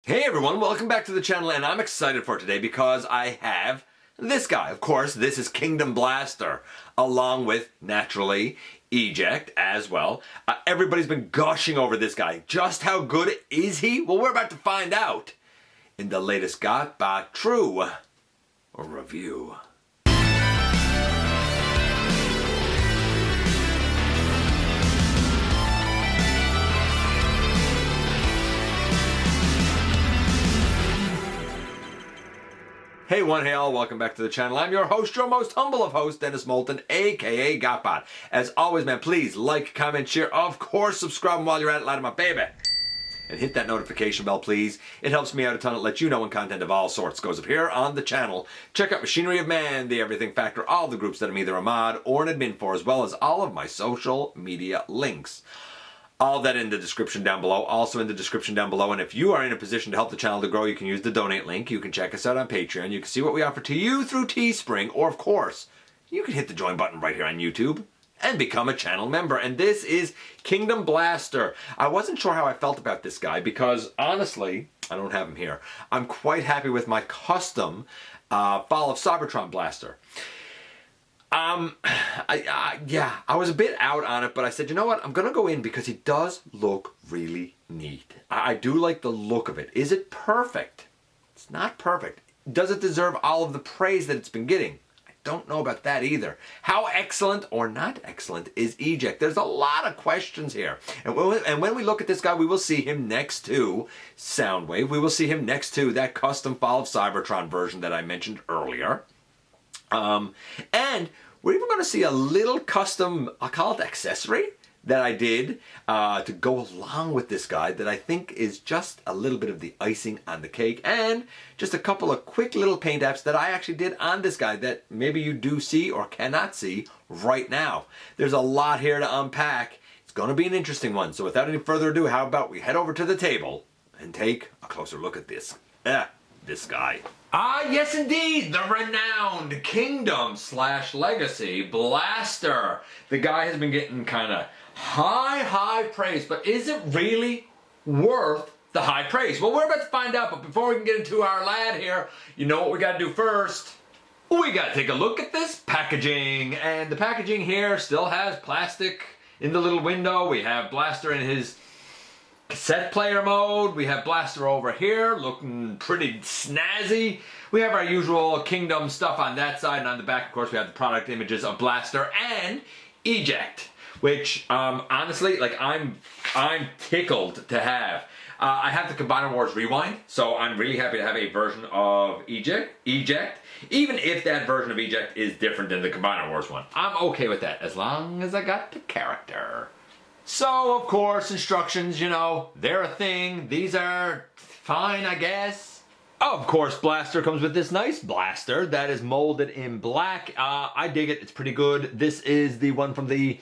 Hey everyone, welcome back to the channel, and I'm excited for today because I have this guy. Of course, this is Kingdom Blaster, along with, naturally, Eject as well. Everybody's been gushing over this guy. Just how good is he? Well, we're about to find out in the latest GotBot True review. Hey one, hey all, welcome back to the channel. I'm your host, your most humble of hosts, Dennis Moulton, aka GotBot. As always, man, please like, comment, share, of course, subscribe, and while you're at it, light my baby. And hit that notification bell, please. It helps me out a ton. It lets you know when content of all sorts goes up here on the channel. Check out Machinery of Man, The Everything Factor, all the groups that I'm either a mod or an admin for, as well as all of my social media links. All that in the description down below, also in the description down below. And if you are in a position to help the channel to grow, you can use the donate link. You can check us out on Patreon. You can see what we offer to you through Teespring. Or, of course, you can hit the join button right here on YouTube and become a channel member. And this is Kingdom Blaster. I wasn't sure how I felt about this guy because, honestly, I don't have him here. I'm quite happy with my custom Fall of Cybertron Blaster. I was a bit out on it, but I said, you know what, I'm going to go in because he does look really neat. I do like the look of it. Is it perfect? It's not perfect. Does it deserve all of the praise that it's been getting? I don't know about that either. How excellent or not excellent is Eject? There's a lot of questions here. And when we look at this guy, we will see him next to Soundwave. We will see him next to that custom Fall of Cybertron version that I mentioned earlier. And we're even going to see a little custom, I'll call it accessory, that I did to go along with this guy that I think is just a little bit of the icing on the cake, and just a couple of quick little paint apps that I actually did on this guy that maybe you do see or cannot see right now. There's a lot here to unpack. It's going to be an interesting one. So without any further ado, how about we head over to the table and take a closer look at this. This guy. Ah, yes indeed, the renowned Kingdom/Legacy Blaster. The guy has been getting kind of high praise, but is it really worth the high praise? Well, we're about to find out, but before we can get into our lad here, you know what we got to do first? We got to take a look at this packaging, and the packaging here still has plastic in the little window. We have Blaster in his cassette player mode. We have Blaster over here looking pretty snazzy. We have our usual Kingdom stuff on that side, and on the back, of course, we have the product images of Blaster and Eject, which honestly, like, I'm tickled to have. I have the Combiner Wars Rewind, so I'm really happy to have a version of Eject, even if that version of Eject is different than the Combiner Wars one. I'm okay with that, as long as I got the character. So, of course, instructions, you know, they're a thing. These are fine, I guess. Of course, Blaster comes with this nice blaster that is molded in black. I dig it. It's pretty good. This is the one from the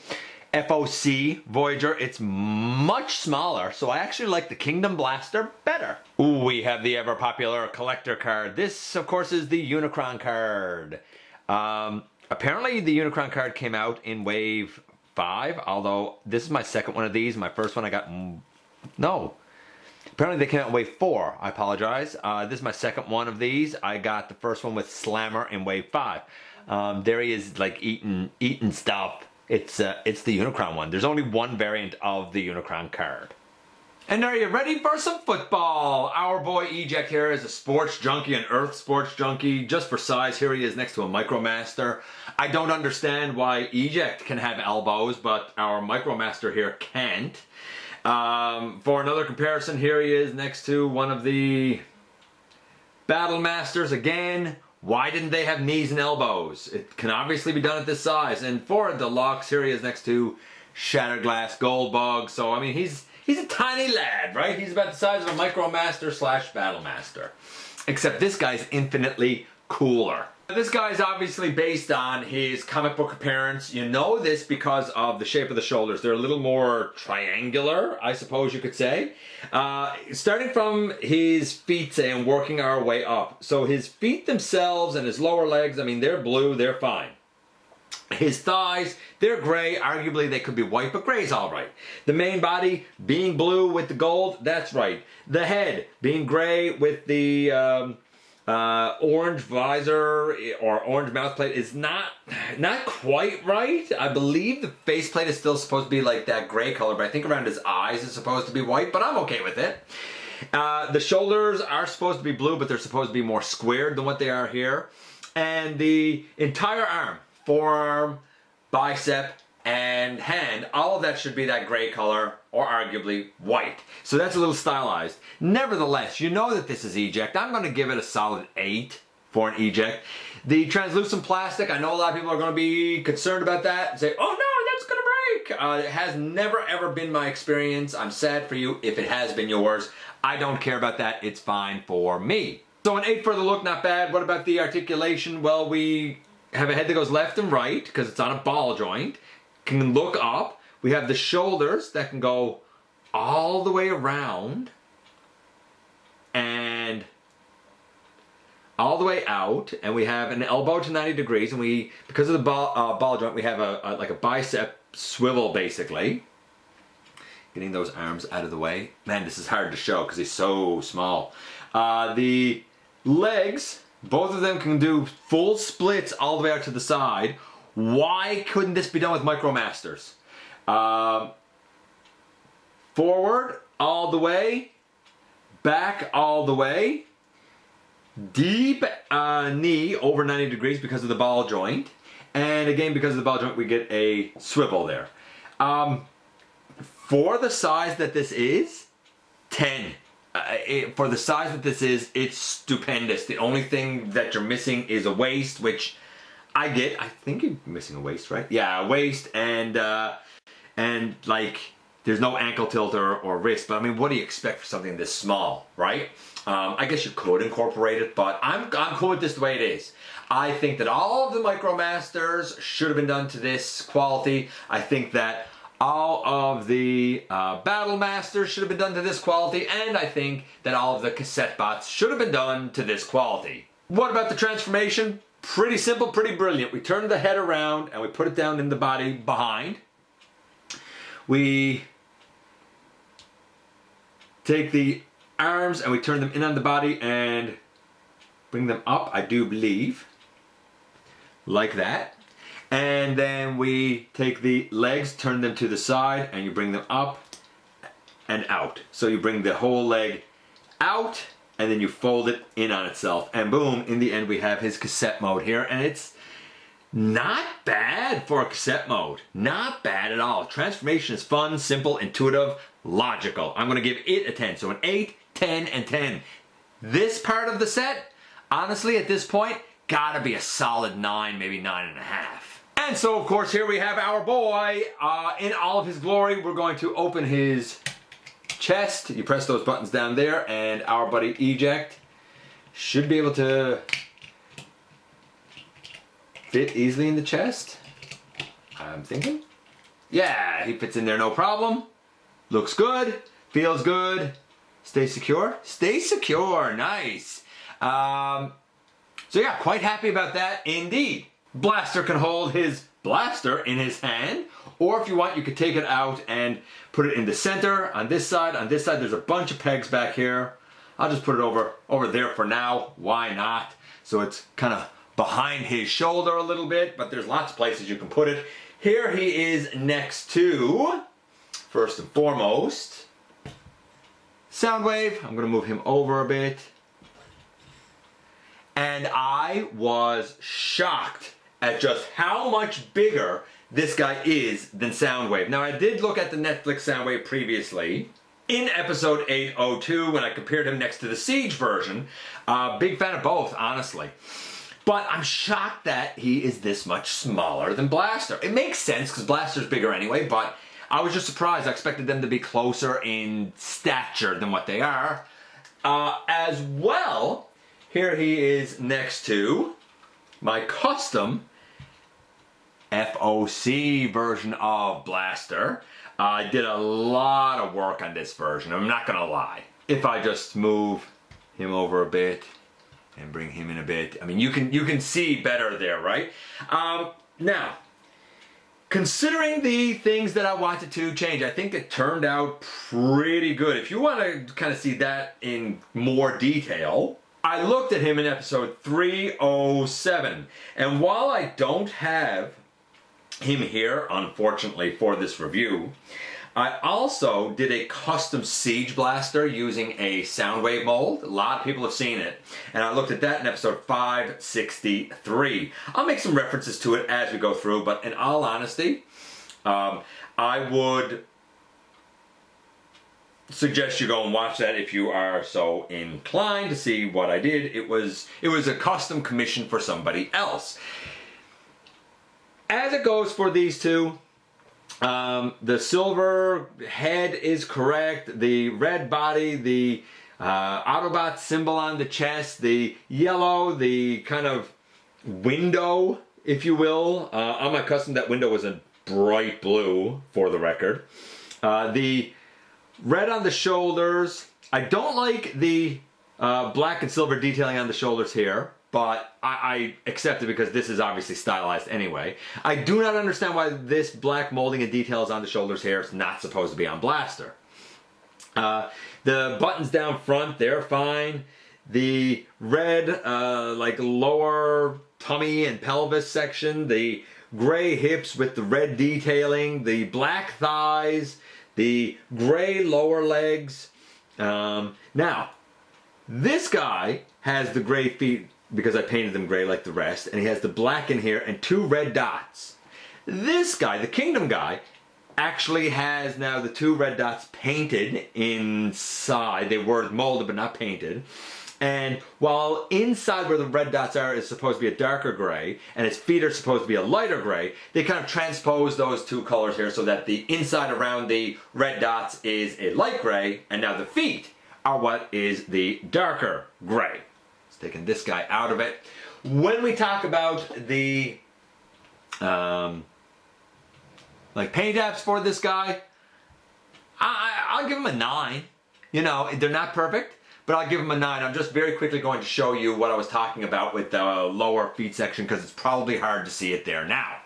FOC Voyager. It's much smaller, so I actually like the Kingdom Blaster better. Ooh, we have the ever-popular collector card. This, of course, is the Unicron card. Apparently, the Unicron card came out in Wave 5, although this is my second one of these. My first one I got, no. Apparently they came out in Wave 4. I apologize. This is my second one of these. I got the first one with Slammer in Wave 5. There he is, like, eating stuff. It's the Unicron one. There's only one variant of the Unicron card. And are you ready for some football? Our boy Eject here is a sports junkie, an Earth sports junkie. Just for size, here he is next to a Micromaster. I don't understand why Eject can have elbows, but our Micromaster here can't. For another comparison, here he is next to one of the Battle Masters again. Why didn't they have knees and elbows? It can obviously be done at this size. And for a deluxe, here he is next to Shattered Glass Goldbug. So, I mean, he's a tiny lad, right? He's about the size of a Micromaster/Battle Master. Except this guy's infinitely cooler. This guy's obviously based on his comic book appearance. You know this because of the shape of the shoulders. They're a little more triangular, I suppose you could say. Starting from his feet, say, and working our way up. So his feet themselves and his lower legs, I mean, they're blue, they're fine. His thighs, they're gray. Arguably they could be white, but gray's all right. The main body being blue with the gold, that's right. The head being gray with the orange visor or orange mouthplate is not quite right. I believe the faceplate is still supposed to be like that gray color, but I think around his eyes is supposed to be white, but I'm okay with it. The shoulders are supposed to be blue, but they're supposed to be more squared than what they are here. And the entire arm, forearm, bicep, and hand, all of that should be that gray color or arguably white. So that's a little stylized. Nevertheless, you know that this is Eject. I'm going to give it a solid 8 for an Eject. The translucent plastic, I know a lot of people are going to be concerned about that and say, oh no, that's going to break. It has never ever been my experience. I'm sad for you if it has been yours. I don't care about that. It's fine for me. So an 8 for the look, not bad. What about the articulation? Well, we have a head that goes left and right because it's on a ball joint. Can look up. We have the shoulders that can go all the way around and all the way out, and we have an elbow to 90 degrees, and we, because of the ball joint, we have like a bicep swivel basically. Getting those arms out of the way. Man, this is hard to show because he's so small. The legs, both of them can do full splits all the way out to the side. Why couldn't this be done with MicroMasters? Forward all the way, back all the way, deep knee over 90 degrees because of the ball joint, and again because of the ball joint we get a swivel there. For the size that this is, 10. For the size that this is, it's stupendous. The only thing that you're missing is a waist, which I get. I think you're missing a waist, right? Yeah, a waist and like there's no ankle tilt or wrist. But I mean, what do you expect for something this small, right? I guess you could incorporate it, but I'm cool with this the way it is. I think that all of the MicroMasters should have been done to this quality. I think that all of the Battle Masters should have been done to this quality, and I think that all of the cassette bots should have been done to this quality. What about the transformation? Pretty simple, pretty brilliant. We turn the head around and we put it down in the body behind. We take the arms and we turn them in on the body and bring them up, I do believe, like that. And then we take the legs, turn them to the side, and you bring them up and out. So you bring the whole leg out, and then you fold it in on itself. And boom, in the end we have his cassette mode here. And it's not bad for a cassette mode. Not bad at all. Transformation is fun, simple, intuitive, logical. I'm going to give it a 10. So an 8, 10, and 10. This part of the set, honestly, at this point, gotta be a solid 9, maybe 9.5. And so, of course, here we have our boy in all of his glory. We're going to open his chest. You press those buttons down there, and our buddy Eject should be able to fit easily in the chest. I'm thinking. Yeah, he fits in there no problem. Looks good. Feels good. Stay secure. Stay secure. Nice. So yeah, quite happy about that indeed. Blaster can hold his blaster in his hand, or if you want, you could take it out and put it in the center. On this side, there's a bunch of pegs back here. I'll just put it over there for now. Why not? So it's kind of behind his shoulder a little bit, but there's lots of places you can put it. Here he is next to, first and foremost, Soundwave. I'm going to move him over a bit. And I was shocked at just how much bigger this guy is than Soundwave. Now, I did look at the Netflix Soundwave previously in episode 802 when I compared him next to the Siege version. Big fan of both, honestly. But I'm shocked that he is this much smaller than Blaster. It makes sense because Blaster's bigger anyway, but I was just surprised. I expected them to be closer in stature than what they are. As well, here he is next to my custom FOC version of Blaster. I did a lot of work on this version, I'm not gonna lie. If I just move him over a bit and bring him in a bit, I mean, you can see better there, right? Now, considering the things that I wanted to change, I think it turned out pretty good. If you want to kind of see that in more detail, I looked at him in episode 307. And while I don't have him here, unfortunately, for this review, I also did a custom siege blaster using a Soundwave mold. A lot of people have seen it. And I looked at that in episode 563. I'll make some references to it as we go through, but in all honesty, I would suggest you go and watch that if you are so inclined to see what I did. It was a custom commission for somebody else. As it goes for these two, the silver head is correct, the red body, the Autobot symbol on the chest, the yellow, the kind of window, if you will. On my custom, that window was a bright blue, for the record. The red on the shoulders, I don't like the black and silver detailing on the shoulders here, but I accept it because this is obviously stylized anyway. I do not understand why this black molding and details on the shoulders here is not supposed to be on Blaster. The buttons down front, they're fine. The red, like lower tummy and pelvis section, the gray hips with the red detailing, the black thighs, the gray lower legs. Now, this guy has the gray feet because I painted them gray like the rest, and he has the black in here and 2 red dots. This guy, the Kingdom guy, actually has now the 2 red dots painted inside. They were molded but not painted. And while inside where the red dots are is supposed to be a darker gray, and his feet are supposed to be a lighter gray, they kind of transpose those 2 colors here so that the inside around the red dots is a light gray, and now the feet are what is the darker gray. Taking this guy out of it. When we talk about the like paint apps for this guy, I'll give him a 9. You know, they're not perfect, but I'll give him a 9. I'm just very quickly going to show you what I was talking about with the lower feet section because it's probably hard to see it there now.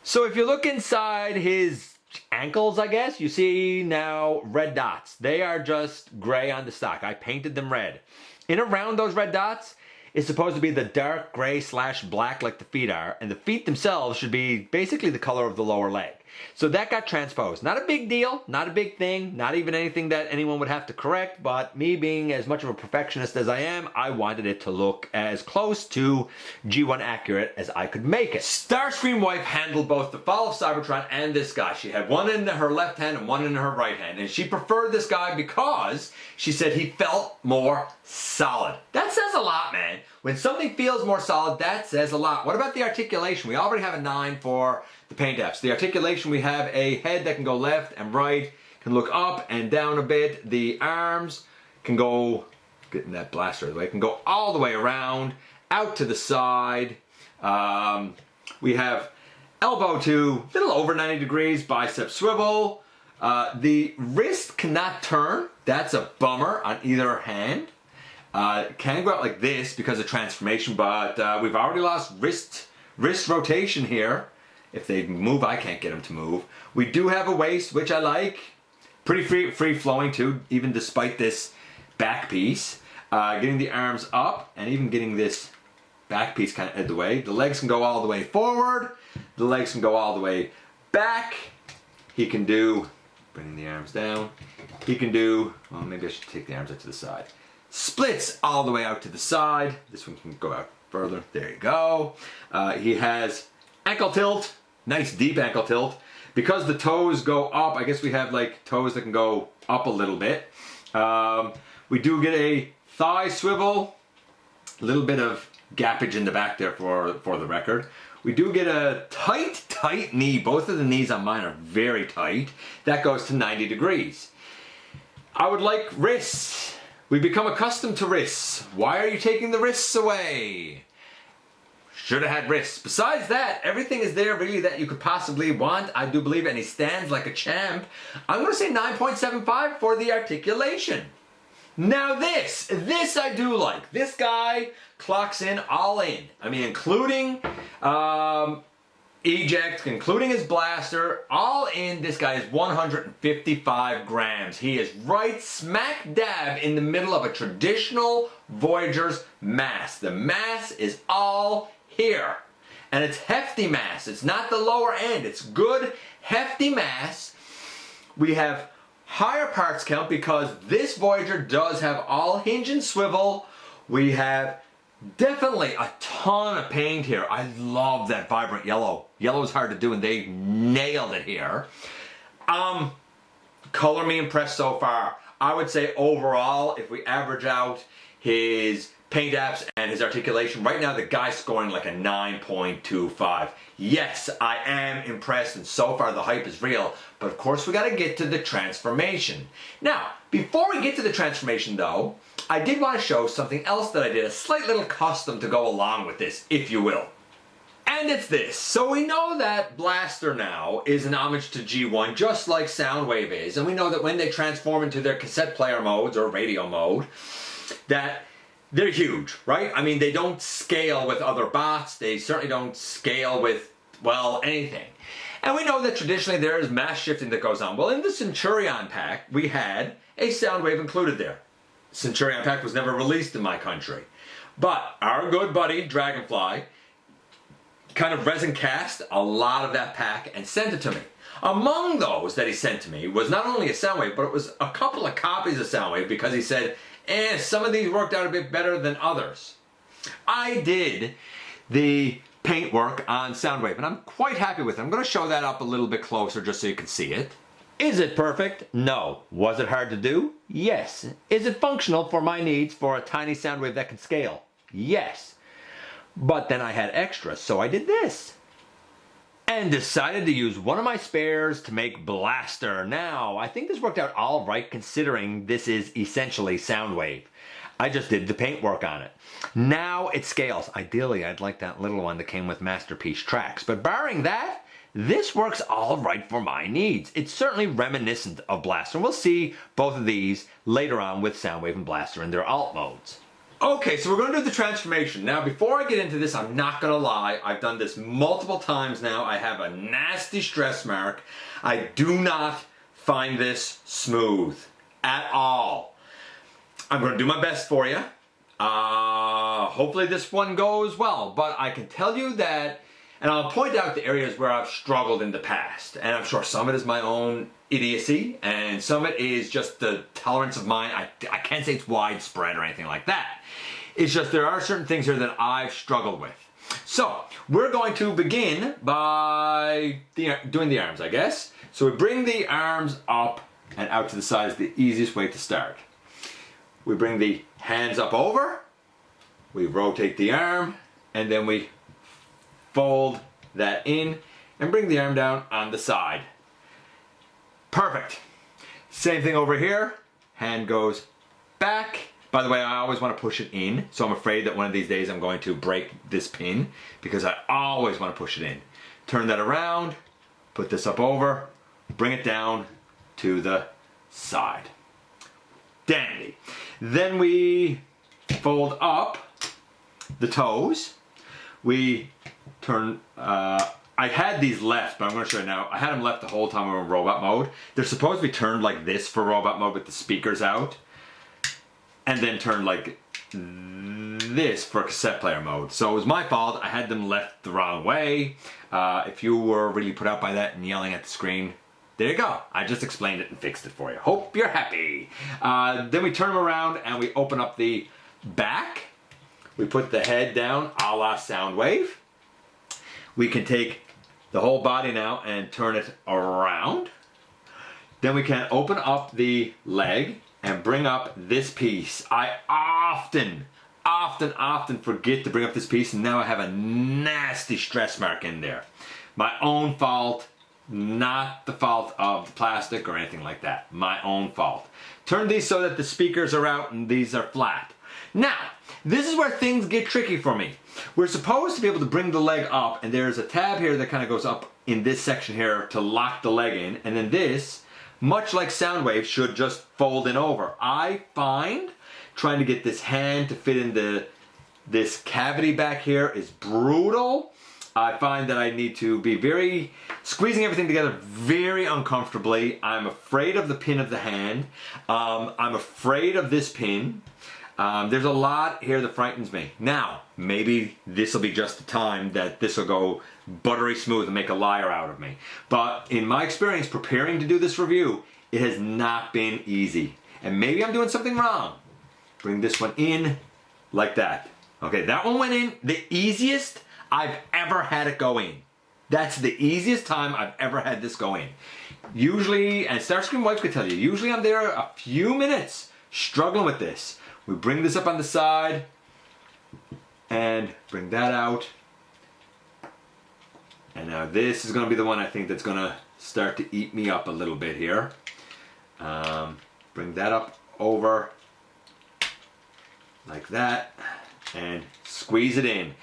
So if you look inside his ankles, I guess, you see now red dots. They are just gray on the stock. I painted them red. In around those red dots is supposed to be the dark gray / black like the feet are, and the feet themselves should be basically the color of the lower leg. So that got transposed. Not a big deal, not a big thing, not even anything that anyone would have to correct, but me being as much of a perfectionist as I am, I wanted it to look as close to G1 accurate as I could make it. Starscream Wife handled both the Fall of Cybertron and this guy. She had one in her left hand and one in her right hand, and she preferred this guy because she said he felt more solid. That says a lot, man. When something feels more solid, that says a lot. What about the articulation? We already have a 9 for the paint apps. The articulation, we have a head that can go left and right, can look up and down a bit. The arms can go, getting that blaster out of the way, can go all the way around, out to the side. We have elbow to a little over 90 degrees, bicep swivel. The wrist cannot turn. That's a bummer on either hand. Can go out like this because of transformation, but we've already lost wrist rotation here. If they move, I can't get them to move. We do have a waist, which I like. Pretty free flowing too, even despite this back piece. Getting the arms up and even getting this back piece kind of out of the way. The legs can go all the way forward. The legs can go all the way back. He can do, bringing the arms down. He can do, well, maybe I should take the arms out to the side. Splits all the way out to the side. This one can go out further. There you go. He has ankle tilt. Nice deep ankle tilt. Because the toes go up, I guess we have like toes that can go up a little bit. We do get a thigh swivel. A little bit of gappage in the back there for the record. We do get a tight knee. Both of the knees on mine are very tight. That goes to 90 degrees. I would like wrists. We become accustomed to wrists. Why are you taking the wrists away? Should have had wrists. Besides that, everything is there really that you could possibly want. I do believe it, and he stands like a champ. I'm going to say 9.75 for the articulation. Now this I do like. This guy clocks in all in. I mean, including Eject, including his blaster, all in. This guy is 155 grams. He is right smack dab in the middle of a traditional Voyager's mass. The mass is all here. And it's hefty mass. It's not the lower end. It's good, hefty mass. We have higher parts count because this Voyager does have all hinge and swivel. We have definitely a ton of paint here. I love that vibrant yellow. Yellow is hard to do and they nailed it here. Color me impressed so far. I would say overall, if we average out his paint apps and his articulation, right now the guy's scoring like a 9.25. Yes, I am impressed and so far the hype is real, but of course we gotta get to the transformation. Now, before we get to the transformation though, I did want to show something else that I did, a slight little custom to go along with this, if you will. And it's this. So we know that Blaster now is an homage to G1, just like Soundwave is, and we know that when they transform into their cassette player modes or radio mode, that they're huge, right? I mean, they don't scale with other bots, they certainly don't scale with, well, anything. And we know that traditionally there is mass shifting that goes on. Well, in the Centurion pack, we had a Soundwave included there. Centurion pack was never released in my country. But our good buddy, Dragonfly, kind of resin cast a lot of that pack and sent it to me. Among those that he sent to me was not only a Soundwave, but it was a couple of copies of Soundwave because he said, some of these worked out a bit better than others. I did the paint work on Soundwave and I'm quite happy with it. I'm going to show that up a little bit closer just so you can see it. Is it perfect? No. Was it hard to do? Yes. Is it functional for my needs for a tiny Soundwave that can scale? Yes. But then I had extras, so I did this. And decided to use one of my spares to make Blaster. Now, I think this worked out all right considering this is essentially Soundwave. I just did the paint work on it. Now it scales. Ideally, I'd like that little one that came with Masterpiece tracks. But barring that, this works all right for my needs. It's certainly reminiscent of Blaster. We'll see both of these later on with Soundwave and Blaster in their alt modes. Okay, so we're going to do the transformation. Now, before I get into this, I'm not going to lie. I've done this multiple times now. I have a nasty stress mark. I do not find this smooth at all. I'm going to do my best for you. Hopefully this one goes well, but I can tell you that, and I'll point out the areas where I've struggled in the past. And I'm sure some of it is my own idiocy, and some of it is just the tolerance of mine. I can't say it's widespread or anything like that. It's just there are certain things here that I've struggled with. So, we're going to begin by doing the arms, I guess. So we bring the arms up and out to the side is the easiest way to start. We bring the hands up over, we rotate the arm, and then we fold that in and bring the arm down on the side. Perfect. Same thing over here. Hand goes back. By the way, I always want to push it in, so I'm afraid that one of these days I'm going to break this pin because I always want to push it in. Turn that around, put this up over, bring it down to the side. Dandy. Then we fold up the toes. We turn, I had these left, but I'm going to show you now. I had them left the whole time we were in robot mode. They're supposed to be turned like this for robot mode with the speakers out. And then turned like this for cassette player mode. So it was my fault. I had them left the wrong way. If you were really put out by that and yelling at the screen, there you go. I just explained it and fixed it for you. Hope you're happy. Then we turn them around and we open up the back. We put the head down a la Soundwave. We can take the whole body now and turn it around. Then we can open up the leg and bring up this piece. I often forget to bring up this piece, and now I have a nasty stress mark in there. My own fault, not the fault of the plastic or anything like that. My own fault. Turn these so that the speakers are out and these are flat. Now, this is where things get tricky for me. We're supposed to be able to bring the leg up, and there's a tab here that kind of goes up in this section here to lock the leg in, and then this, much like Soundwave, should just fold in over. I find trying to get this hand to fit in this cavity back here is brutal. I find that I need to be squeezing everything together very uncomfortably. I'm afraid of the pin of the hand. I'm afraid of this pin. There's a lot here that frightens me. Now, maybe this will be just the time that this will go buttery smooth and make a liar out of me. But in my experience preparing to do this review, it has not been easy. And maybe I'm doing something wrong. Bring this one in like that. Okay, that one went in the easiest I've ever had it go in. That's the easiest time I've ever had this go in. Usually, and Starscream Wipes could tell you, usually I'm there a few minutes struggling with this. We bring this up on the side and bring that out. And now this is going to be the one I think that's going to start to eat me up a little bit here. Bring that up over like that and squeeze it in.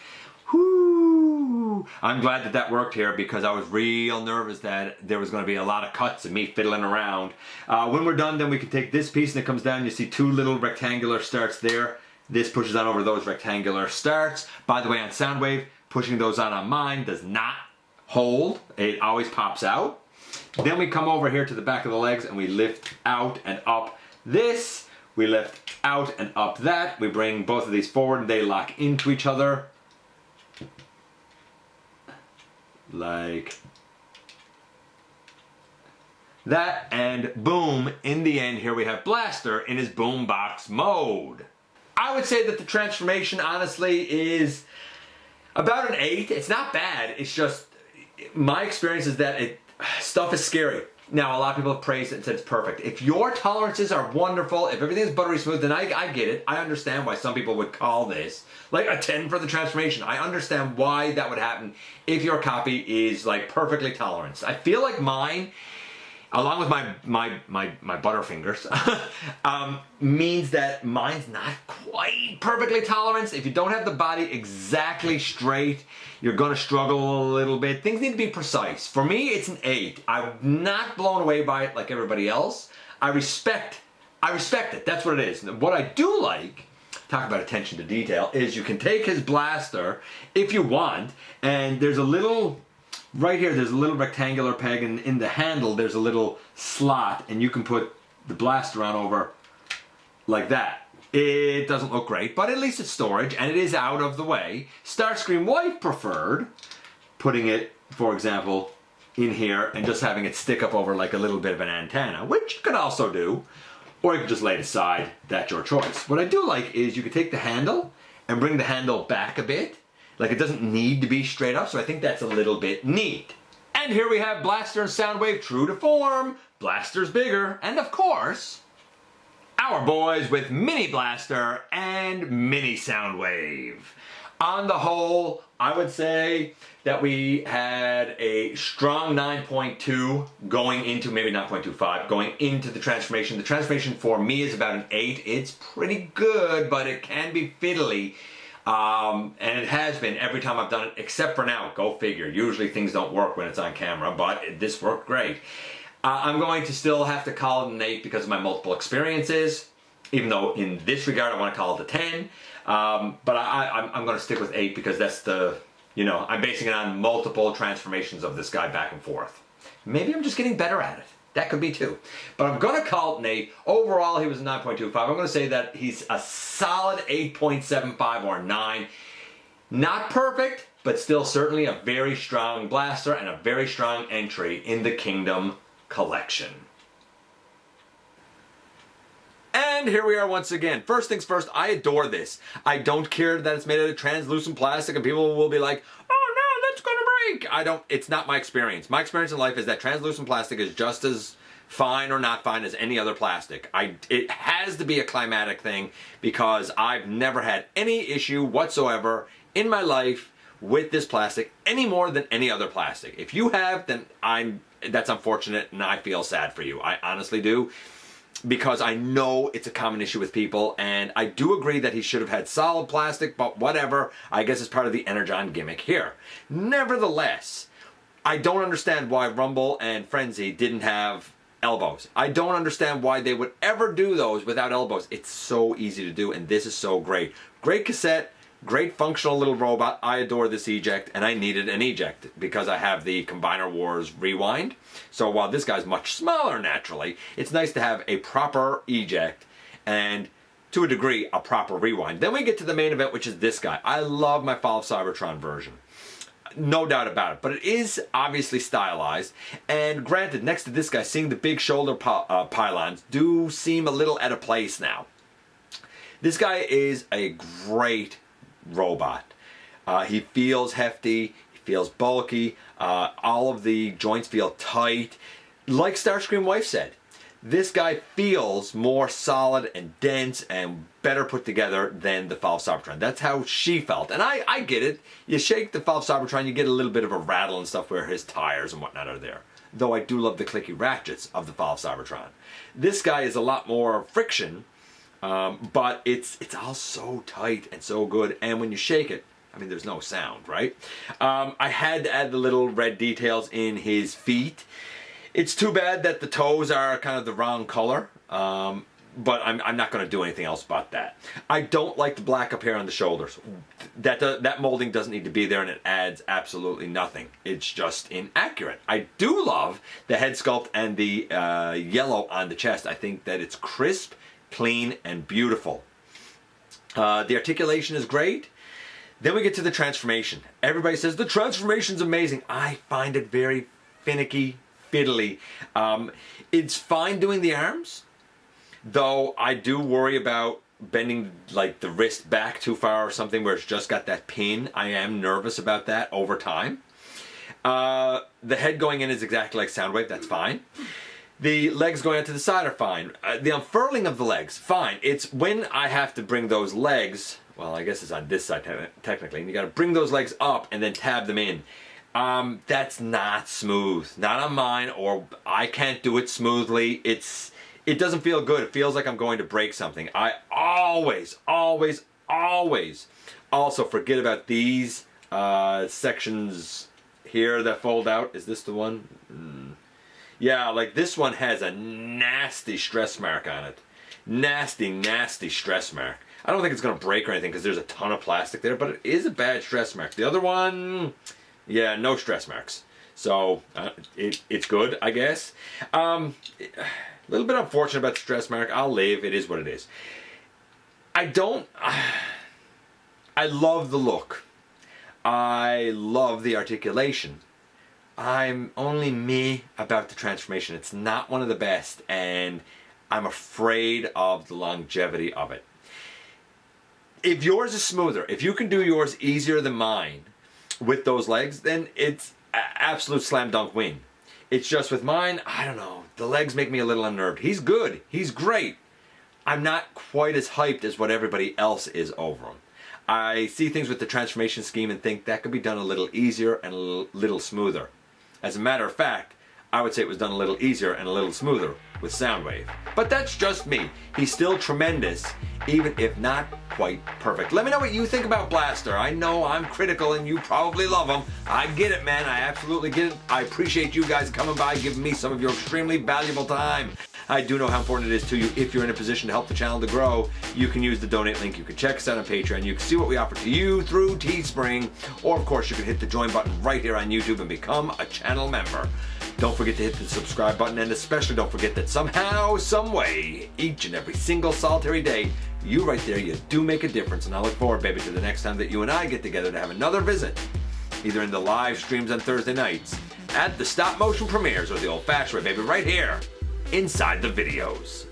Whoo! I'm glad that that worked here because I was real nervous that there was going to be a lot of cuts and me fiddling around. When we're done, then we can take this piece and it comes down. You see two little rectangular starts there. This pushes on over those rectangular starts. By the way, on Soundwave, pushing those on mine does not hold. It always pops out. Then we come over here to the back of the legs and we lift out and up this. We lift out and up that. We bring both of these forward and they lock into each other. Like that, and boom, in the end here we have Blaster in his boombox mode. I would say that the transformation honestly is about an 8. It's not bad, it's just my experience is that stuff is scary. Now a lot of people have praised it and said it's perfect. If your tolerances are wonderful, if everything is buttery smooth, then I get it. I understand why some people would call this like a 10 for the transformation. I understand why that would happen if your copy is like perfectly tolerant. I feel like mine, along with my butterfingers, means that mine's not quite perfectly tolerant. If you don't have the body exactly straight, you're gonna struggle a little bit. Things need to be precise. For me, it's an 8. I'm not blown away by it like everybody else. I respect it. That's what it is. What I do like, talk about attention to detail, is you can take his blaster if you want, and there's a little, right here, there's a little rectangular peg, and in the handle there's a little slot, and you can put the blaster on over like that. It doesn't look great, but at least it's storage, and it is out of the way. Starscream Wife preferred putting it, for example, in here and just having it stick up over like a little bit of an antenna, which you could also do, or you could just lay it aside. That's your choice. What I do like is you could take the handle and bring the handle back a bit. Like it doesn't need to be straight up, so I think that's a little bit neat. And here we have Blaster and Soundwave true to form. Blaster's bigger, and of course, our boys with Mini Blaster and Mini Soundwave. On the whole, I would say that we had a strong 9.2 going into, maybe 9.25, going into the transformation. The transformation for me is about an 8. It's pretty good, but it can be fiddly. And it has been every time I've done it, except for now. Go figure. Usually things don't work when it's on camera, but this worked great. I'm going to still have to call it an 8 because of my multiple experiences, even though in this regard I want to call it a 10. But I'm going to stick with 8 because that's the, I'm basing it on multiple transformations of this guy back and forth. Maybe I'm just getting better at it. That could be too. But I'm going to call it an 8. Overall, he was a 9.25. I'm going to say that he's a solid 8.75 or 9. Not perfect, but still certainly a very strong blaster and a very strong entry in the Kingdom collection. And here we are once again. First things first, I adore this. I don't care that it's made out of translucent plastic and people will be like, oh no, that's gonna break. It's not my experience. My experience in life is that translucent plastic is just as fine or not fine as any other plastic. It has to be a climatic thing because I've never had any issue whatsoever in my life with this plastic any more than any other plastic. If you have, then that's unfortunate and I feel sad for you. I honestly do, because I know it's a common issue with people, and I do agree that he should have had solid plastic, but whatever, I guess it's part of the Energon gimmick here. Nevertheless, I don't understand why Rumble and Frenzy didn't have elbows. I don't understand why they would ever do those without elbows. It's so easy to do, and this is so great. Great cassette, great functional little robot. I adore this Eject, and I needed an Eject because I have the Combiner Wars Rewind. So while this guy's much smaller naturally, it's nice to have a proper Eject and, to a degree, a proper Rewind. Then we get to the main event, which is this guy. I love my Fall of Cybertron version. No doubt about it, but it is obviously stylized, and granted, next to this guy, seeing the big shoulder pylons do seem a little out of place now. This guy is a great robot. He feels hefty, he feels bulky, all of the joints feel tight. Like Starscream Wife said, this guy feels more solid and dense and better put together than the Fall of Cybertron. That's how she felt. And I get it. You shake the Fall of Cybertron, you get a little bit of a rattle and stuff where his tires and whatnot are there. Though I do love the clicky ratchets of the Fall of Cybertron. This guy is a lot more friction, but it's all so tight and so good. And when you shake it, I mean, there's no sound, right? I had to add the little red details in his feet. It's too bad that the toes are kind of the wrong color, but I'm not going to do anything else about that. I don't like the black up here on the shoulders. That molding doesn't need to be there, and it adds absolutely nothing. It's just inaccurate. I do love the head sculpt and the yellow on the chest. I think that it's crisp, clean, and beautiful. The articulation is great. Then we get to the transformation. Everybody says the transformation's amazing. I find it very finicky, fiddly. It's fine doing the arms, though I do worry about bending like the wrist back too far or something where it's just got that pin. I am nervous about that over time. The head going in is exactly like Soundwave, that's fine. The legs going out to the side are fine. The unfurling of the legs, fine. It's when I have to bring those legs, well, I guess it's on this side technically, and you got to bring those legs up and then tab them in. That's not smooth. Not on mine, or I can't do it smoothly. It doesn't feel good. It feels like I'm going to break something. I always also forget about these sections here that fold out. Is this the one? Yeah, like this one has a nasty stress mark on it. Nasty stress mark. I don't think it's going to break or anything because there's a ton of plastic there, but it is a bad stress mark. The other one, yeah, no stress marks. So it's good, I guess. A little bit unfortunate about the stress mark. I'll leave. It is what it is. I love the look. I love the articulation. I'm only meh about the transformation. It's not one of the best, and I'm afraid of the longevity of it. If yours is smoother, if you can do yours easier than mine with those legs, then it's an absolute slam dunk win. It's just with mine, I don't know, the legs make me a little unnerved. He's good, he's great. I'm not quite as hyped as what everybody else is over him. I see things with the transformation scheme and think that could be done a little easier and a little smoother. As a matter of fact, I would say it was done a little easier and a little smoother with Soundwave. But that's just me. He's still tremendous, even if not quite perfect. Let me know what you think about Blaster. I know I'm critical and you probably love him. I get it, man. I absolutely get it. I appreciate you guys coming by, giving me some of your extremely valuable time. I do know how important it is to you. If you're in a position to help the channel to grow, you can use the donate link. You can check us out on Patreon. You can see what we offer to you through Teespring. Or, of course, you can hit the join button right here on YouTube and become a channel member. Don't forget to hit the subscribe button, and especially don't forget that somehow, some way, each and every single solitary day, you right there, you do make a difference. And I look forward, baby, to the next time that you and I get together to have another visit, either in the live streams on Thursday nights, at the stop motion premieres, or the old-fashioned way, baby, right here, inside the videos.